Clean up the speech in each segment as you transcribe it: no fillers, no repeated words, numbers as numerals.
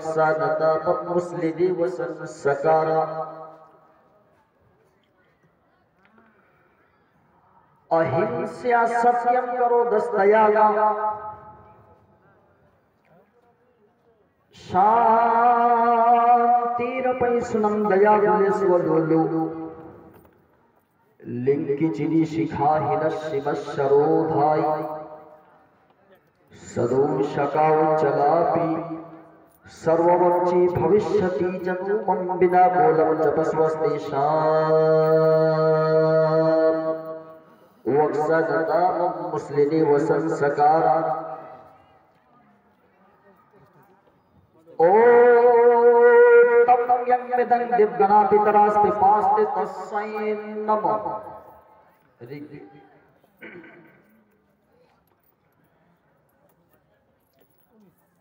वक्सानता मुस्लिदी वसन सकारा अहिंसा सत्यम करो दस्तयागा शांतिरपै सुनम दया गुले स्वलोलो लिंग चिरी शिखा हिनशिव शरोधाई सदो शकाव चलापि सर्ववंची भविष्यति जनुमं बिना बोलम जपस्वस्ति शाम वक्सदता मुस्लिनी वसन सकारा ओ तम यं वेदं दिव्गना पितरास्ते पास्ते तस्मै नमः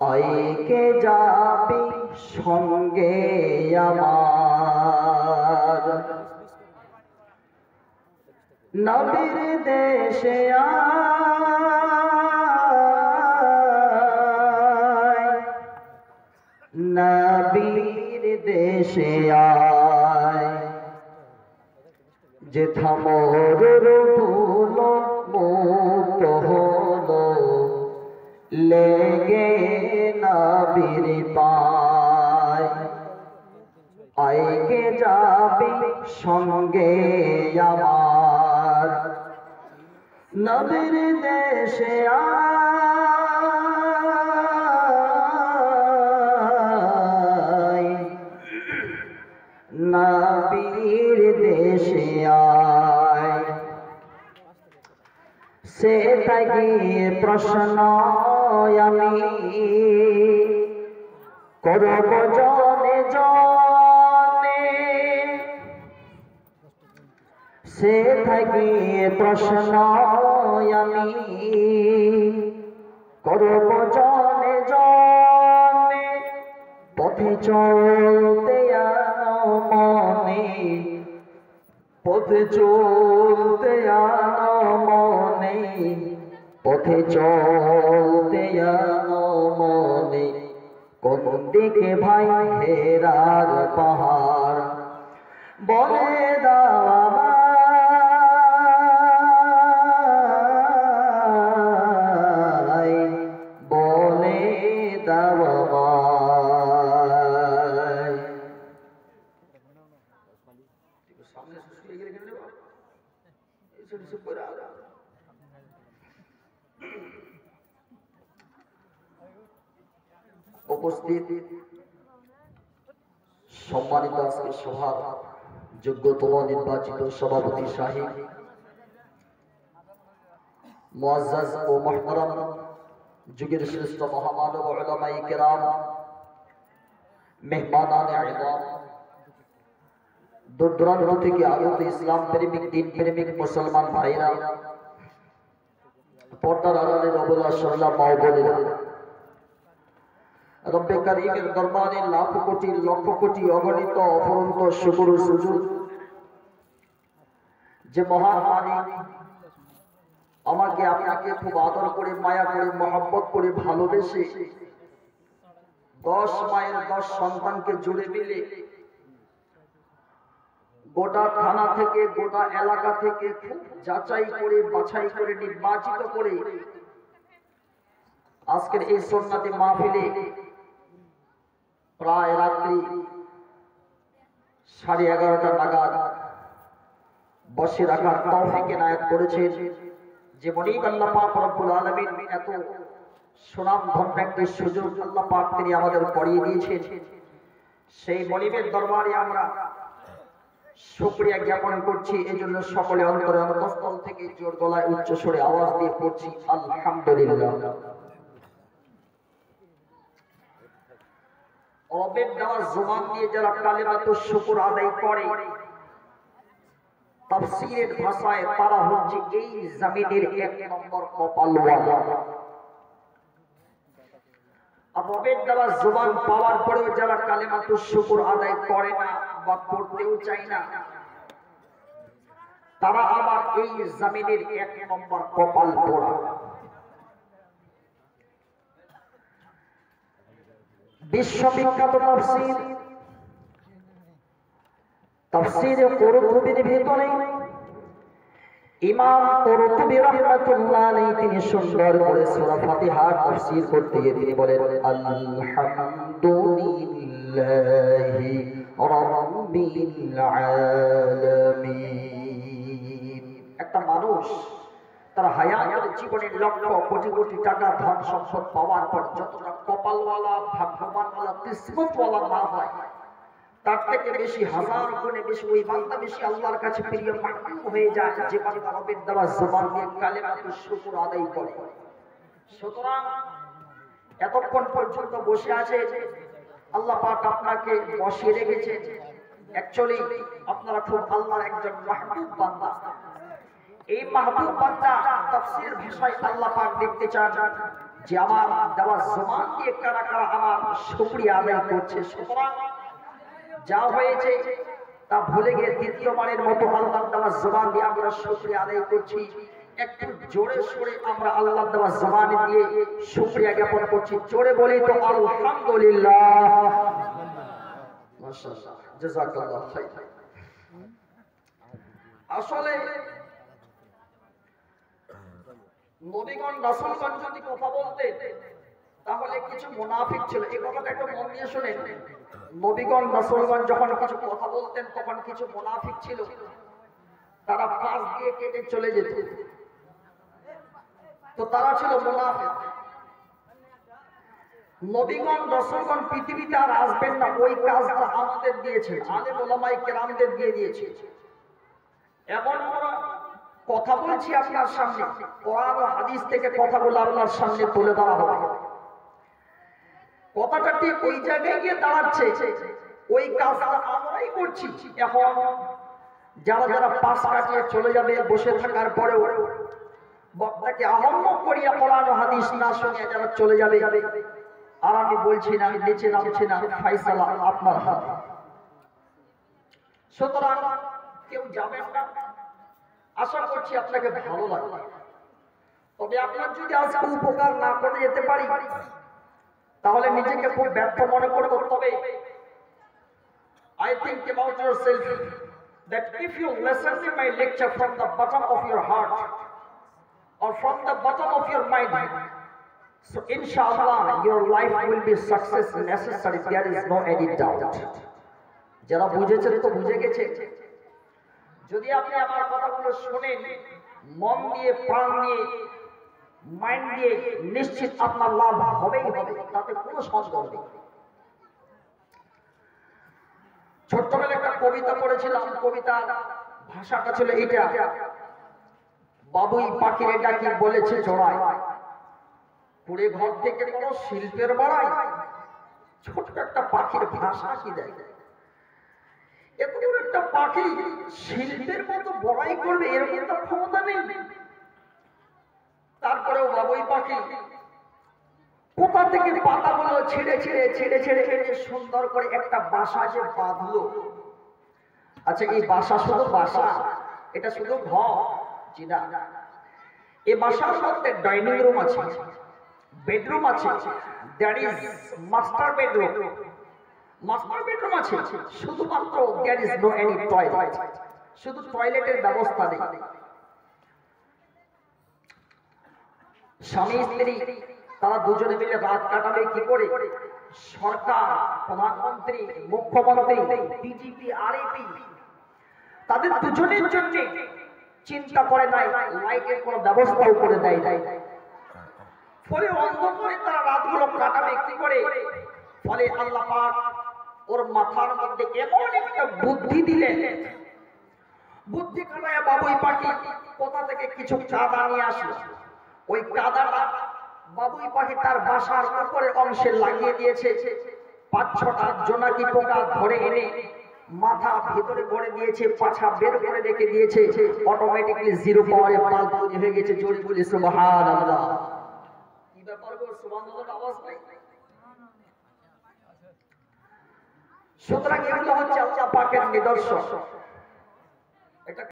आइके जाबी संगे आमार नबीर देशे आय नबीर देशे आय जेथा मोर धूलो मुक्त होलो लेगे नबीर पाय आइके जाबी संगे आमार नबीर देशे आय नबीर देशे आय से तगी प्रश्न करब जने जने से थगी प्रश्न करब जने जने पथे चलते मने पथे चलते मने पथे चलते मने কোন দিকে ভাই হেরার পাহাড় বলে দাও আমায় বলে দাও আমায় সামনে সুস্থ গেলে কেন নেব এই সব করে उपस्थित सम्मानित आजके सभा योग्यतम निर्वाचित सभापति साहिब मुअज्जज ओ मुहतरम जुगेर श्रेष्ठ महामानव उलमाए किराम मेहमानाने इज़ाम दूर दूरांत থেকে আগত ইসলাম প্রেমিক দিন প্রেমিক মুসলমান ভাইরা পর্দার আড়ালে রবুল্লাহ সাল্লাল্লাহু মা বোনেরা रब्बे करीमेर दरबारे लाख कोटी लक्ष कोटी अगणित अफुरন্ত शुक्र सुजुद जे महान मालिक আমাকে আপনাকে খুব আদর করে মায়া করে মহব্বত করে ভালোবেসে 10 মায়ের 10 সন্তানকে জুড়ে মিলে গোটা থানা থেকে গোটা এলাকা থেকে খুব যাচাই করে বাছাই করে নির্বাচিত করে আজকের এই সুন্নতি মাহফিলে প্রায় রাত্রি 11:30 নাগাদ বসে রাখার তৌফিক এনায়েত করেছেন যে মনিব আল্লাহ পাক রব্বুল আলামিন এত সুনাম ধন্য একটি সুযোগ আল্লাহ পাক তিনি আমাদের করিয়ে দিয়েছেন সেই মনিবের দরবারে আমরা শুকরিয়া জ্ঞাপন করছি এজন্য সকলে অন্তরে অন্তঃস্থল থেকে জোর গলায় উচ্চ স্বরে আওয়াজ দিয়ে পড়ছি আলহামদুলিল্লাহ রবের দেওয়া জবান দিয়ে যারা কালিমাতুশ শুকর আদায় করে তাফসীরের ভাষায় তারা হচ্ছে এই জমিনের এক নম্বর কপালওয়ালা আর রবের দেওয়া জবান পাওয়ার পরেও যারা কালিমাতুশ শুকর আদায় করে না বা করতেও চায় না তারা আবার এই জমিনের এক নম্বর কপাল পোড়া বিশ্ববিখ্যাত তাফসীর তাফসীরে কুরতুবীর ভিতরে ইমাম কুরতুবী রাহমাতুল্লাহ আলাইহি তিনি সুন্দর করে সূরা ফাতিহার তাফসীর করতে গিয়ে তিনি বলেন আলহামদুলিল্লাহি রাব্বিল আলামিন। একটা মানুষ তার হায়াতের জীবনের লক্ষ্য কোটি কোটি টাকা ধন সম্পদ পাওয়ার পর যতটা কপালওয়ালা ভাগ্যবানওয়ালা কিসমতওয়ালা না হয়, তার থেকে বেশি হাজার গুণে বেশি ওই বান্দা বেশি আল্লাহর কাছে প্রিয় মাহবুব হয়ে যায় যে বান্দা রবের দেওয়া জবান দিয়ে কালেমাতুশ শুকর আদায় করে। সুতরাং এতক্ষণ পর্যন্ত বসে আছে আল্লাহ পাক আপনাকে বসিয়ে রেখেছে। অ্যাকচুয়ালি আপনারা খুব আল্লাহর একজন মাহবুব বান্দা। এই মাহবুব বান্দা তাফসীর ভাষায় আল্লাহ পাক দেখতে চান যে আমার দেওয়া জবান দিয়ে কারা কারা আমার শুকরিয়া আদায় করছে। সুতরাং যা হয়েছে তা ভুলে গিয়ে দ্বিতীয়বারের মতো আল্লাহর দেওয়া জবান দিয়ে আমরা শুকরিয়া আদায় করছি। একটু জোরে সোরে আমরা আল্লাহর দেওয়া জবান দিয়ে শুকরিয়া জ্ঞাপন করছি। জোরে বলি তো আলহামদুলিল্লাহ, মাশাআল্লাহ, জাযাকাল্লাহ খাইর। আসলে নবীগণ রাসূলগণ যদি কথা বলতেন তাহলে কিছু মুনাফিক ছিল। এই কথাটা একটু মন দিয়ে শুনেন। নবীগণ রাসূলগণ যখন কিছু কথা বলতেন তখন কিছু মুনাফিক ছিল, তারা পাশ দিয়ে কেটে চলে যেত। তো তারা ছিল মুনাফিক। নবীগণ রাসূলগণ পৃথিবীতে আর আসবেন না, ওই কাজটা আমাদের দিয়েছে, আলেম ওলামায়ে কেরামদের দিয়ে দিয়েছে। এখন আমরা কথা বলছি আপনার সামনে, কোরআন ও হাদিস থেকে কথাগুলো আপনার সামনে তুলে ধরা হবে। কথাটা ঠিক ওই জায়গায় গিয়ে দাঁড়াচ্ছে, ওই কাজটা আমরাই করছি। এখন যারা যারা পাশ কাটিয়ে চলে যাবে, বসে থাকার পরেও বক্তাকে আহম্মক করিয়া কোরআন ও হাদিস না শুনে যারা চলে যাবে, আর আমি বলছি না, আমি নিচে নামছি না, ফায়সালা আপনার হাতে। সুতরাং কেউ যাবেন না, আশা করছি আপনাকে ভালো লাগবে। তবে আপনার যদি আজকে উপকার না করে যেতে পারি তাহলে নিজেকে খুব ব্যর্থ মনে করব। তবে I think about yourself that if you listen to my lecture from the bottom of your heart or from the bottom of your mind, so inshallah your life will be success necessary. There is no any doubt. যারা বুঝেছেন তো বুঝে গেছে। যদি আপনি আমার কথাগুলো শুনেন মন দিয়ে, প্রাণ দিয়ে, মাইন্ড দিয়ে, নিশ্চিত আপনার লাভ হবেই হবে, তাতে কোনো সন্দেহ নেই। ছোট্টবেলায় একটা কবিতা পড়েছিলাম, কবিতার ভাষাটা ছিল এইটা, বাবুই পাখিরে ডাকি বলেছে জোড়ায়, পুরে ঘর থেকে কোনো শিল্পের বড়াই। ছোট একটা পাখির ভাষা কি দেয়, এত বড় একটা পাখি শিল্পের মতো বড়াই করবে এরকম তার ক্ষমতা নেই। তারপরেও বাবুই পাখি কোথা থেকে পাতাগুলো ছিঁড়ে ছিঁড়ে ছিঁড়ে ছিঁড়ে ছিঁড়ে সুন্দর করে একটা বাসা যে বাঁধলো। আচ্ছা, এই বাসা শুধু বাসা, এটা শুধু ঘর? জি না, এই বাসার মধ্যে ডাইনিং রুম আছে, বেডরুম আছে, that is master bedroom. Master bedroom আছে, শুধুমাত্র that is no any toilet, শুধু টয়লেটের ব্যবস্থা নেই। স্বামী স্ত্রী তারা দুজনে মিলে রাত কাটাবে কি করে? সরকার, প্রধানমন্ত্রী, মুখ্যমন্ত্রী, বিজেপি, আরএপি তাদের দুজনের জন্য চিন্তা করে নাই, লাইটের কোনো ব্যবস্থাও করে দেয় নাই। ফলে অন্ধকারে তারা রাতগুলো কাটাবে কি করে? ফলে আল্লাহ পাক ওর মাথার মধ্যে এমন একটা বুদ্ধি দিলেন, বুদ্ধি খাটায় বাবুই পাখি কোথা থেকে কিছু চাঁদা নিয়ে আসলো। ওই কাদাটা বাবুই পাখি তার বাসার উপরের অংশে লাগিয়ে দিয়েছে। ৫-৬টা জোনাকি পোকা ধরে এনে মাথা ভিতরে ভরে দিয়েছে, পাছা বের করে রেখে দিয়েছে। অটোমেটিক্যালি জিরো পাওয়ারে পাল তৈরি হয়ে গেছে। জোরে বলি সুবহানাল্লাহ। কি ব্যাপার গো, সুবহানাল্লাহর আওয়াজ নাই? সুতরাং এগুলো হচ্ছে আল্লাহ পাকের নিদর্শন।